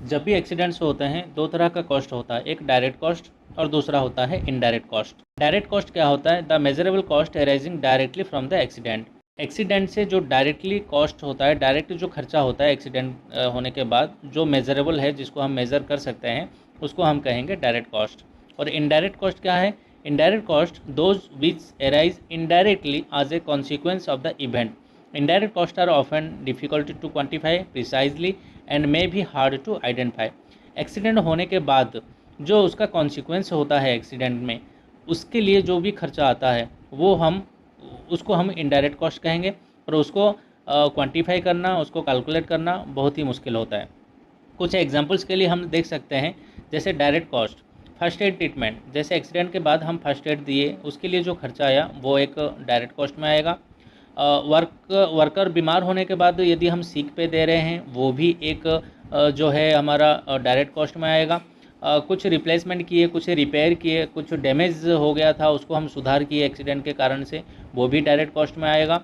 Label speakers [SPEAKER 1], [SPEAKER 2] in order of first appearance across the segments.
[SPEAKER 1] जब भी एक्सीडेंट्स होते हैं दो तरह का कॉस्ट होता है, एक डायरेक्ट कॉस्ट और दूसरा होता है इनडायरेक्ट कॉस्ट। डायरेक्ट कॉस्ट क्या होता है? The measurable cost arising directly from the accident. Accident से जो डायरेक्टली कॉस्ट होता है, डायरेक्ट जो खर्चा होता है एक्सीडेंट होने के बाद, जो मेजरेबल है, जिसको हम मेज़र कर सकते हैं, उसको हम कहेंगे डायरेक्ट कॉस्ट। और इनडायरेक्ट कॉस्ट क्या है? Indirect cost those which arise indirectly as a consequence of the event. Indirect costs are often difficult to quantify precisely and may be hard to identify. Accident होने के बाद जो उसका consequence होता है एक्सीडेंट में, उसके लिए जो भी खर्चा आता है वो उसको हम इनडायरेक्ट कॉस्ट कहेंगे। और उसको क्वांटिफाई करना, उसको कैलकुलेट करना बहुत ही मुश्किल होता है। कुछ एग्जांपल्स के लिए हम देख सकते हैं, जैसे direct cost, first aid treatment. जैसे एक्सीडेंट के बाद हम फर्स्ट एड दिए, उसके लिए जो खर्चा आया वो एक डायरेक्ट कॉस्ट में आएगा। वर्कर बीमार होने के बाद यदि हम सीक पे दे रहे हैं, वो भी एक जो है हमारा डायरेक्ट कॉस्ट में आएगा। कुछ रिप्लेसमेंट किए, कुछ रिपेयर किए, कुछ डैमेज हो गया था उसको हम सुधार किए एक्सीडेंट के कारण से, वो भी डायरेक्ट कॉस्ट में आएगा।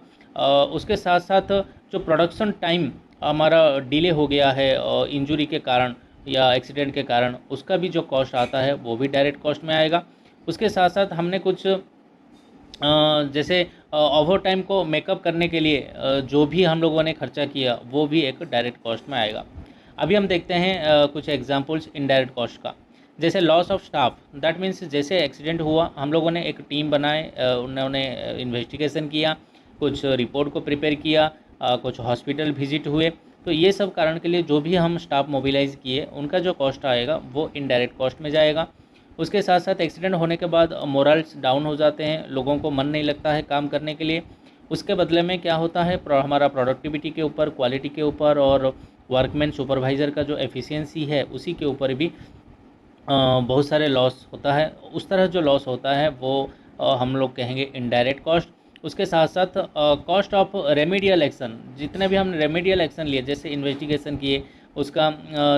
[SPEAKER 1] उसके साथ साथ जो प्रोडक्शन टाइम हमारा डिले हो गया है इंजरी के कारण या एक्सीडेंट के कारण, उसका भी जो कॉस्ट आता है वो भी डायरेक्ट कॉस्ट में आएगा। उसके साथ साथ हमने कुछ जैसे ओवर टाइम को मेकअप करने के लिए जो भी हम लोगों ने खर्चा किया, वो भी एक डायरेक्ट कॉस्ट में आएगा। अभी हम देखते हैं कुछ एग्जांपल्स इनडायरेक्ट कॉस्ट का। जैसे loss of staff, that means जैसे एक्सीडेंट हुआ, हम लोगों ने एक टीम बनाए, उन्होंने इन्वेस्टिगेशन किया, कुछ रिपोर्ट को प्रिपेयर किया, कुछ हॉस्पिटल विजिट हुए, तो ये सब कारण के लिए जो भी हम स्टाफ मोबिलाइज किए, उनका जो कॉस्ट आएगा वो इनडायरेक्ट कॉस्ट में जाएगा। उसके साथ साथ एक्सीडेंट होने के बाद मोरल्स डाउन हो जाते हैं, लोगों को मन नहीं लगता है काम करने के लिए। उसके बदले में क्या होता है, हमारा प्रोडक्टिविटी के ऊपर, क्वालिटी के ऊपर और वर्कमैन सुपरवाइज़र का जो एफिशिएंसी है उसी के ऊपर भी बहुत सारे लॉस होता है। उस तरह जो लॉस होता है वो हम लोग कहेंगे इनडायरेक्ट कॉस्ट। उसके साथ साथ कॉस्ट ऑफ रेमेडियल एक्शन, जितने भी हम रेमेडियल एक्शन लिए, जैसे इन्वेस्टिगेशन किए, उसका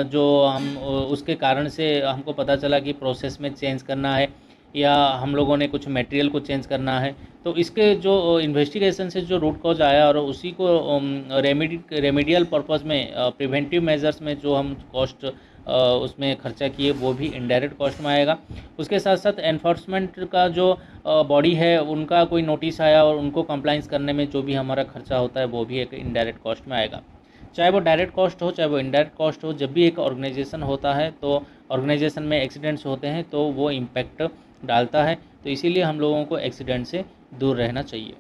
[SPEAKER 1] जो हम उसके कारण से हमको पता चला कि प्रोसेस में चेंज करना है या हम लोगों ने कुछ मटेरियल को चेंज करना है, तो इसके जो इन्वेस्टिगेशन से जो रूट कॉज आया और उसी को रेमेडियल पर्पस में, प्रिवेंटिव मेजर्स में जो हम कॉस्ट उसमें खर्चा किए, वो भी इनडायरेक्ट कॉस्ट में आएगा। उसके साथ साथ एनफोर्समेंट का जो बॉडी है, उनका कोई नोटिस आया और उनको कंप्लाइंस करने में जो भी हमारा खर्चा होता है वो भी एक इनडायरेक्ट कॉस्ट में आएगा। चाहे वो डायरेक्ट कॉस्ट हो, चाहे वो इनडायरेक्ट कॉस्ट हो, जब भी एक ऑर्गेनाइजेशन होता है तो ऑर्गेनाइजेशन में एक्सीडेंट्स होते हैं तो वो इम्पैक्ट डालता है। तो इसीलिए हम लोगों को एक्सीडेंट से दूर रहना चाहिए।